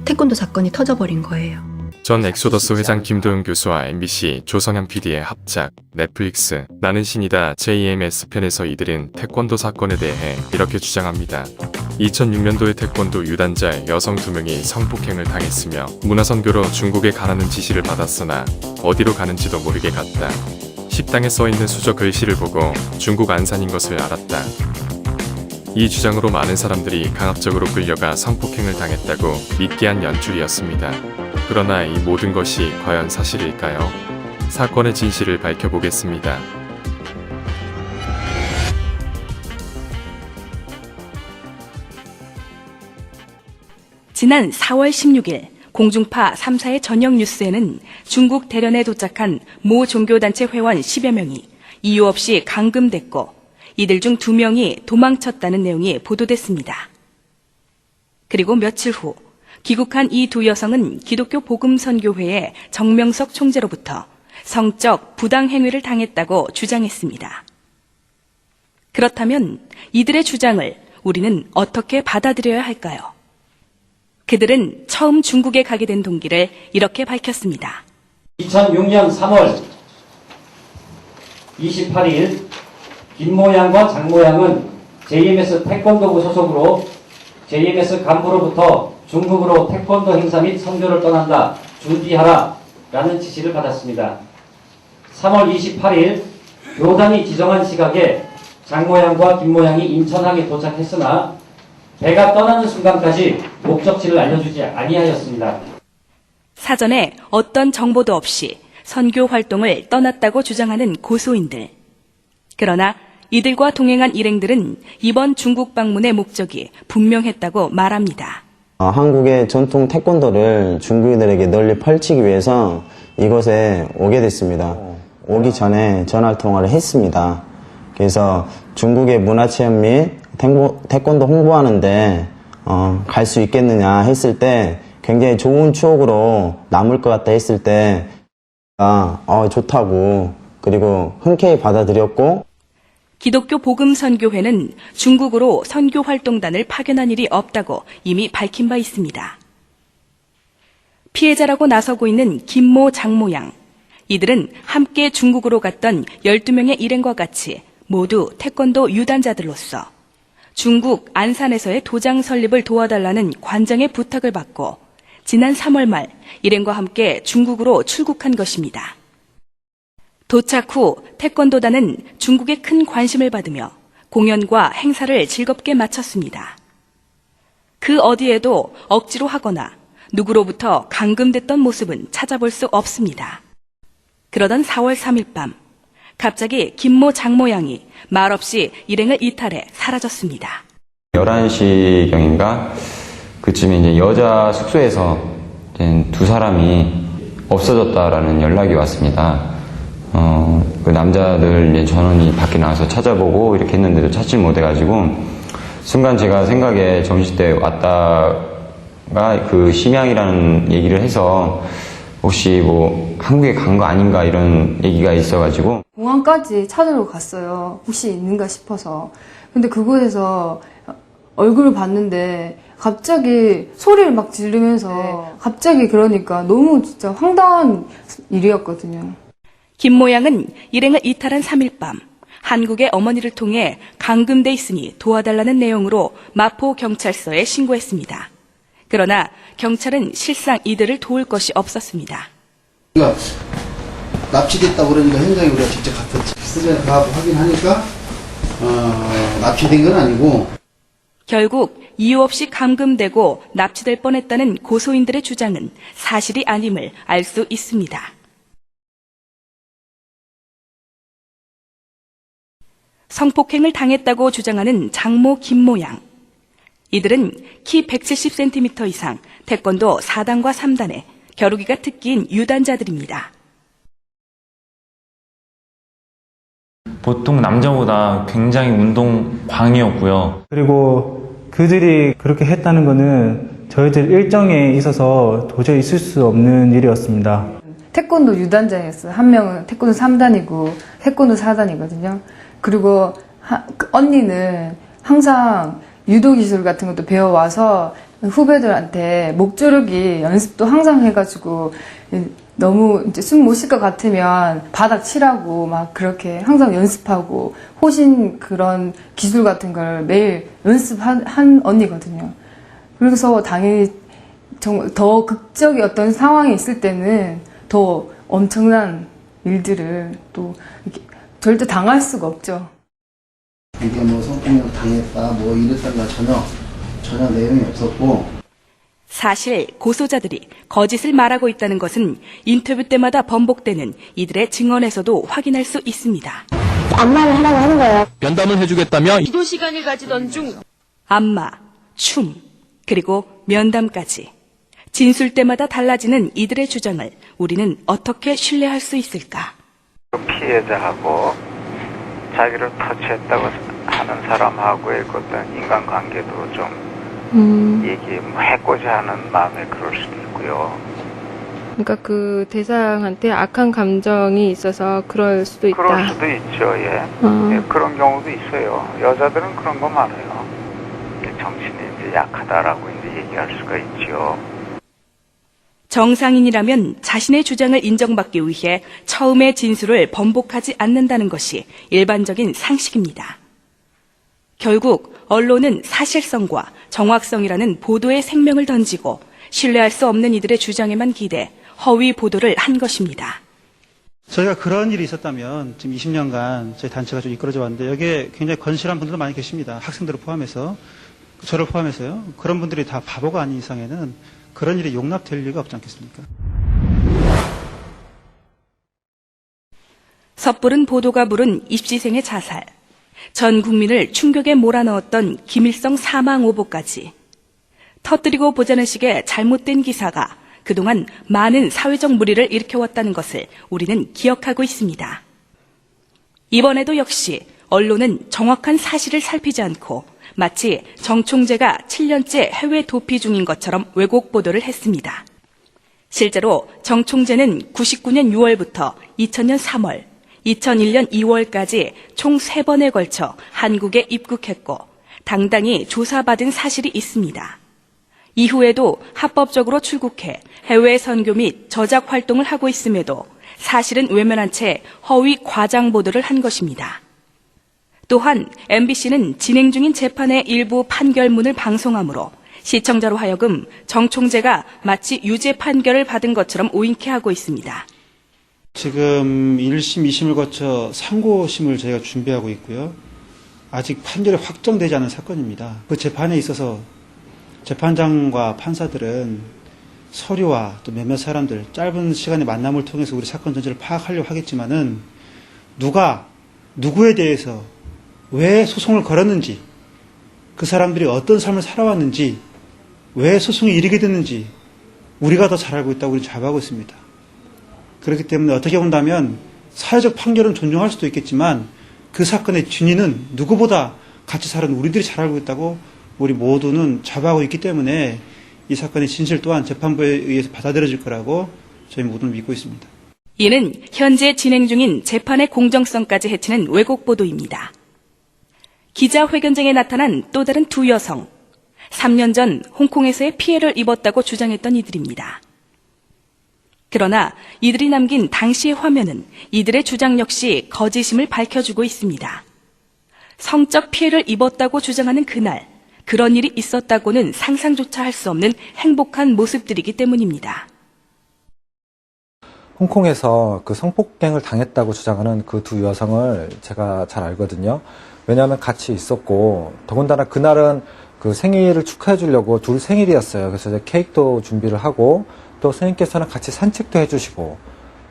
태권도 사건이 터져버린 거예요. 전 엑소더스 회장 김도영 교수와 MBC 조성현 PD의 합작 넷플릭스 나는 신이다 JMS 편에서 이들은 태권도 사건에 대해 이렇게 주장합니다. 2006년도에 태권도 유단자 여성 2명이 성폭행을 당했으며 문화선교로 중국에 가라는 지시를 받았으나 어디로 가는지도 모르게 갔다. 식당에 써있는 수저 글씨를 보고 중국 안산인 것을 알았다. 이 주장으로 많은 사람들이 강압적으로 끌려가 성폭행을 당했다고 믿게 한 연출이었습니다. 그러나 이 모든 것이 과연 사실일까요? 사건의 진실을 밝혀보겠습니다. 지난 4월 16일 공중파 3사의 저녁 뉴스에는 중국 대련에 도착한 모 종교단체 회원 10여 명이 이유 없이 감금됐고 이들 중 2명이 도망쳤다는 내용이 보도됐습니다. 그리고 며칠 후 귀국한 이 두 여성은 기독교 복음선교회의 정명석 총재로부터 성적 부당 행위를 당했다고 주장했습니다. 그렇다면 이들의 주장을 우리는 어떻게 받아들여야 할까요? 그들은 처음 중국에 가게 된 동기를 이렇게 밝혔습니다. 2006년 3월 28일 김모양과 장모양은 JMS 태권도부 소속으로 JMS 간부로부터 중국으로 태권도 행사 및 선교를 떠난다. 준비하라. 라는 지시를 받았습니다. 3월 28일 교단이 지정한 시각에 장모양과 김모양이 인천항에 도착했으나 배가 떠나는 순간까지 목적지를 알려주지 아니하였습니다. 사전에 어떤 정보도 없이 선교 활동을 떠났다고 주장하는 고소인들. 그러나 이들과 동행한 일행들은 이번 중국 방문의 목적이 분명했다고 말합니다. 한국의 전통 태권도를 중국인들에게 널리 펼치기 위해서 이곳에 오게 됐습니다. 오기 전에 전화 통화를 했습니다. 그래서 중국의 문화체험 및 태권도 홍보하는데 갈 수 있겠느냐 했을 때 굉장히 좋은 추억으로 남을 것 같다 했을 때 좋다고 그리고 흔쾌히 받아들였고 기독교 복음선교회는 중국으로 선교 활동단을 파견한 일이 없다고 이미 밝힌 바 있습니다. 피해자라고 나서고 있는 김모 장모양. 이들은 함께 중국으로 갔던 12명의 일행과 같이 모두 태권도 유단자들로서 중국 안산에서의 도장 설립을 도와달라는 관장의 부탁을 받고 지난 3월 말 일행과 함께 중국으로 출국한 것입니다. 도착 후 태권도단은 중국에 큰 관심을 받으며 공연과 행사를 즐겁게 마쳤습니다. 그 어디에도 억지로 하거나 누구로부터 감금됐던 모습은 찾아볼 수 없습니다. 그러던 4월 3일 밤 갑자기 김모 장모양이 말없이 일행을 이탈해 사라졌습니다. 11시경인가 그쯤에 이제 여자 숙소에서 두 사람이 없어졌다라는 연락이 왔습니다. 그 남자들 이제 전원이 밖에 나와서 찾아보고 이렇게 했는데도 찾질 못해가지고 순간 제가 생각에 점심때 왔다가 그 심양이라는 얘기를 해서 혹시 뭐 한국에 간 거 아닌가 이런 얘기가 있어가지고 공항까지 찾으러 갔어요. 혹시 있는가 싶어서. 근데 그곳에서 얼굴을 봤는데 갑자기 소리를 막 지르면서 갑자기 그러니까 너무 진짜 황당한 일이었거든요. 김 모양은 일행을 이탈한 3일 밤 한국의 어머니를 통해 감금돼 있으니 도와달라는 내용으로 마포경찰서에 신고했습니다. 그러나 경찰은 실상 이들을 도울 것이 없었습니다. 그러니까 납치됐다고 그러니까 현장에 우리가 직접 갔었지. 수사에 가고 확인하니까 납치된 건 아니고 결국 이유 없이 감금되고 납치될 뻔했다는 고소인들의 주장은 사실이 아님을 알 수 있습니다. 성폭행을 당했다고 주장하는 장모 김모양. 이들은 키 170cm 이상 태권도 4단과 3단에 겨루기가 특기인 유단자들입니다. 보통 남자보다 굉장히 운동광이었고요. 그리고 그들이 그렇게 했다는 것은 저희들 일정에 있어서 도저히 있을 수 없는 일이었습니다. 태권도 유단자였어요. 한 명은 태권도 3단이고 태권도 4단이거든요. 그리고 그 언니는 항상 유도 기술 같은 것도 배워와서 후배들한테 목조르기 연습도 항상 해가지고 너무 이제 숨 못 쉴 것 같으면 바닥 칠하고 막 그렇게 항상 연습하고 호신 그런 기술 같은 걸 매일 연습한 언니거든요. 그래서 당연히 정말 더 극적인 어떤 상황이 있을 때는 더 엄청난 일들을 또 이렇게 절대 당할 수가 없죠. 이게 뭐 성폭력 당했다 뭐 이랬다가 전혀 내용이 없었고 사실 고소자들이 거짓을 말하고 있다는 것은 인터뷰 때마다 번복되는 이들의 증언에서도 확인할 수 있습니다. 안마를 하라고 하는 거예요. 면담을 해주겠다며 기도 시간을 가지던 중 안마, 춤, 그리고 면담까지. 진술 때마다 달라지는 이들의 주장을 우리는 어떻게 신뢰할 수 있을까? 피해자하고 자기를 터치했다고 하는 사람하고의 어떤 인간관계도 좀 얘기 해고자 하는 마음에 그럴 수도 있고요. 그러니까 그 대상한테 악한 감정이 있어서 그럴 수도 있다. 그럴 수도 있죠. 예. 예, 그런 경우도 있어요. 여자들은 그런 거 많아요. 정신이 이제 약하다라고 이제 얘기할 수가 있죠. 정상인이라면 자신의 주장을 인정받기 위해 처음의 진술을 번복하지 않는다는 것이 일반적인 상식입니다. 결국 언론은 사실성과 정확성이라는 보도의 생명을 던지고 신뢰할 수 없는 이들의 주장에만 기대 허위 보도를 한 것입니다. 저희가 그런 일이 있었다면 지금 20년간 저희 단체가 좀 이끌어져 왔는데 여기에 굉장히 건실한 분들도 많이 계십니다. 학생들을 포함해서, 저를 포함해서요. 그런 분들이 다 바보가 아닌 이상에는 그런 일이 용납될 리가 없지 않겠습니까? 섣부른 보도가 부른 입시생의 자살, 전 국민을 충격에 몰아넣었던 김일성 사망 오보까지 터뜨리고 보자는 식의 잘못된 기사가 그동안 많은 사회적 물의를 일으켜왔다는 것을 우리는 기억하고 있습니다. 이번에도 역시 언론은 정확한 사실을 살피지 않고 마치 정 총재가 7년째 해외 도피 중인 것처럼 왜곡 보도를 했습니다. 실제로 정 총재는 99년 6월부터 2000년 3월, 2001년 2월까지 총 3번에 걸쳐 한국에 입국했고 당당히 조사받은 사실이 있습니다. 이후에도 합법적으로 출국해 해외 선교 및 저작 활동을 하고 있음에도 사실은 외면한 채 허위 과장 보도를 한 것입니다. 또한 MBC는 진행 중인 재판의 일부 판결문을 방송하므로 시청자로 하여금 정 총재가 마치 유죄 판결을 받은 것처럼 오인케 하고 있습니다. 지금 1심, 2심을 거쳐 상고심을 저희가 준비하고 있고요. 아직 판결이 확정되지 않은 사건입니다. 그 재판에 있어서 재판장과 판사들은 서류와 또 몇몇 사람들, 짧은 시간의 만남을 통해서 우리 사건 전체를 파악하려고 하겠지만은 누구에 대해서 왜 소송을 걸었는지, 그 사람들이 어떤 삶을 살아왔는지, 왜 소송이 이르게 됐는지 우리가 더 잘 알고 있다고 우리는 자부하고 있습니다. 그렇기 때문에 어떻게 본다면 사회적 판결은 존중할 수도 있겠지만 그 사건의 진위는 누구보다 같이 살은 우리들이 잘 알고 있다고 우리 모두는 자부하고 있기 때문에 이 사건의 진실 또한 재판부에 의해서 받아들여질 거라고 저희 모두는 믿고 있습니다. 이는 현재 진행 중인 재판의 공정성까지 해치는 왜곡 보도입니다. 기자회견장에 나타난 또 다른 두 여성, 3년 전 홍콩에서의 피해를 입었다고 주장했던 이들입니다. 그러나 이들이 남긴 당시의 화면은 이들의 주장 역시 거짓임을 밝혀주고 있습니다. 성적 피해를 입었다고 주장하는 그날, 그런 일이 있었다고는 상상조차 할 수 없는 행복한 모습들이기 때문입니다. 홍콩에서 그 성폭행을 당했다고 주장하는 그 두 여성을 제가 잘 알거든요. 왜냐하면 같이 있었고, 더군다나 그날은 그 생일을 축하해 주려고 둘 생일이었어요. 그래서 이제 케이크도 준비를 하고, 또 선생님께서는 같이 산책도 해주시고,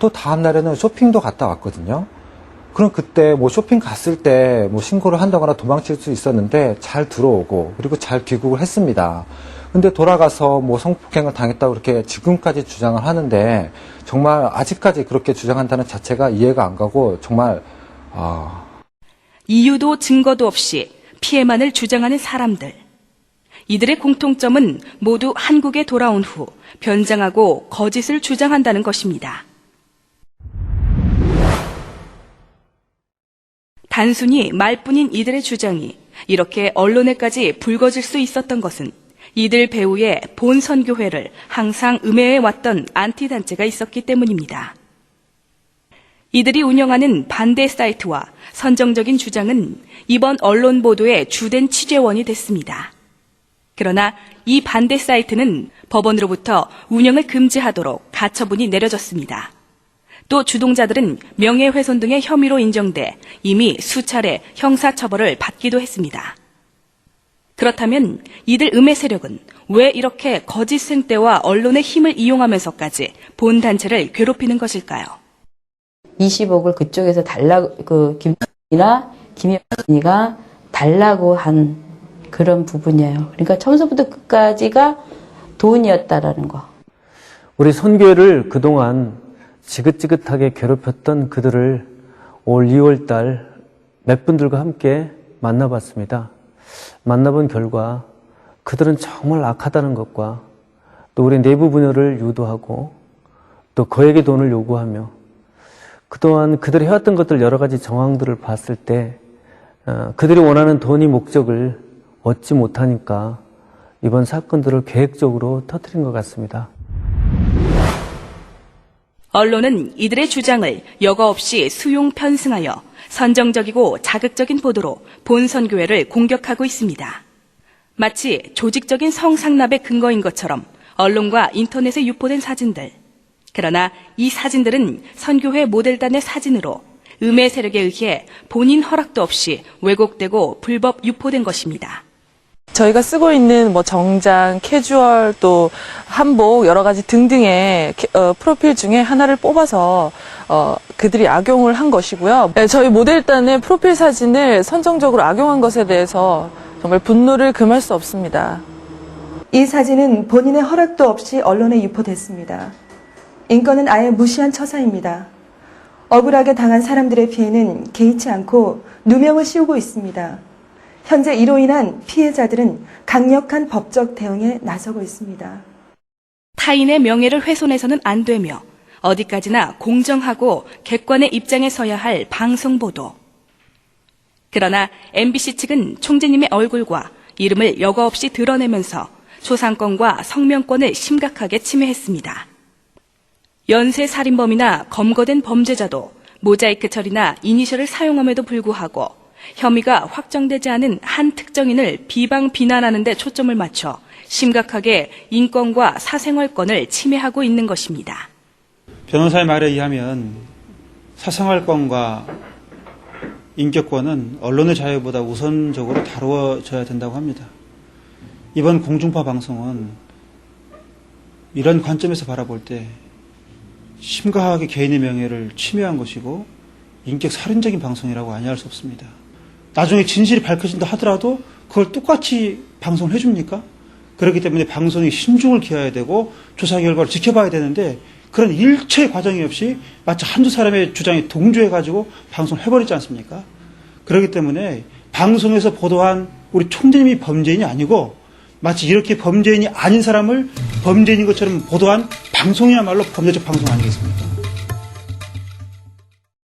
또 다음 날에는 쇼핑도 갔다 왔거든요. 그럼 그때 뭐 쇼핑 갔을 때 뭐 신고를 한다거나 도망칠 수 있었는데 잘 들어오고, 그리고 잘 귀국을 했습니다. 근데 돌아가서 뭐 성폭행을 당했다고 그렇게 지금까지 주장을 하는데, 정말 아직까지 그렇게 주장한다는 자체가 이해가 안 가고, 정말 이유도 증거도 없이 피해만을 주장하는 사람들. 이들의 공통점은 모두 한국에 돌아온 후 변장하고 거짓을 주장한다는 것입니다. 단순히 말뿐인 이들의 주장이 이렇게 언론에까지 불거질 수 있었던 것은 이들 배후에 본 선교회를 항상 음해해 왔던 안티단체가 있었기 때문입니다. 이들이 운영하는 반대 사이트와 선정적인 주장은 이번 언론 보도의 주된 취재원이 됐습니다. 그러나 이 반대 사이트는 법원으로부터 운영을 금지하도록 가처분이 내려졌습니다. 또 주동자들은 명예훼손 등의 혐의로 인정돼 이미 수차례 형사처벌을 받기도 했습니다. 그렇다면 이들 음해 세력은 왜 이렇게 거짓 생떼와 언론의 힘을 이용하면서까지 본 단체를 괴롭히는 것일까요? 20억을 그쪽에서 달라고, 김이나 김여진이가 달라고 한 그런 부분이에요. 그러니까 처음부터 끝까지가 돈이었다라는 거. 우리 선교회를 그동안 지긋지긋하게 괴롭혔던 그들을 올 2월 달 몇 분들과 함께 만나봤습니다. 만나본 결과 그들은 정말 악하다는 것과 또 우리 내부 분열을 유도하고 또 거액의 돈을 요구하며 그동안 그들이 해왔던 것들 여러 가지 정황들을 봤을 때 그들이 원하는 돈이 목적을 얻지 못하니까 이번 사건들을 계획적으로 터뜨린 것 같습니다. 언론은 이들의 주장을 여과 없이 수용 편승하여 선정적이고 자극적인 보도로 본 선교회를 공격하고 있습니다. 마치 조직적인 성상납의 근거인 것처럼 언론과 인터넷에 유포된 사진들. 그러나 이 사진들은 선교회 모델단의 사진으로 음해 세력에 의해 본인 허락도 없이 왜곡되고 불법 유포된 것입니다. 저희가 쓰고 있는 뭐 정장, 캐주얼, 또 한복 여러 가지 등등의 프로필 중에 하나를 뽑아서 그들이 악용을 한 것이고요. 저희 모델단의 프로필 사진을 선정적으로 악용한 것에 대해서 정말 분노를 금할 수 없습니다. 이 사진은 본인의 허락도 없이 언론에 유포됐습니다. 인권은 아예 무시한 처사입니다. 억울하게 당한 사람들의 피해는 개의치 않고 누명을 씌우고 있습니다. 현재 이로 인한 피해자들은 강력한 법적 대응에 나서고 있습니다. 타인의 명예를 훼손해서는 안 되며 어디까지나 공정하고 객관의 입장에 서야 할 방송 보도. 그러나 MBC 측은 총재님의 얼굴과 이름을 여과 없이 드러내면서 초상권과 성명권을 심각하게 침해했습니다. 연쇄 살인범이나 검거된 범죄자도 모자이크 처리나 이니셜을 사용함에도 불구하고 혐의가 확정되지 않은 한 특정인을 비방비난하는 데 초점을 맞춰 심각하게 인권과 사생활권을 침해하고 있는 것입니다. 변호사의 말에 의하면 사생활권과 인격권은 언론의 자유보다 우선적으로 다루어져야 된다고 합니다. 이번 공중파 방송은 이런 관점에서 바라볼 때 심각하게 개인의 명예를 침해한 것이고 인격 살인적인 방송이라고 아니할 수 없습니다. 나중에 진실이 밝혀진다 하더라도 그걸 똑같이 방송을 해줍니까? 그렇기 때문에 방송이 신중을 기해야 되고 조사 결과를 지켜봐야 되는데 그런 일체의 과정이 없이 마치 한두 사람의 주장에 동조해가지고 방송을 해버리지 않습니까? 그렇기 때문에 방송에서 보도한 우리 총재님이 범죄인이 아니고 마치 이렇게 범죄인이 아닌 사람을 범죄인인 것처럼 보도한 방송이야말로 범죄적 방송 아니겠습니까?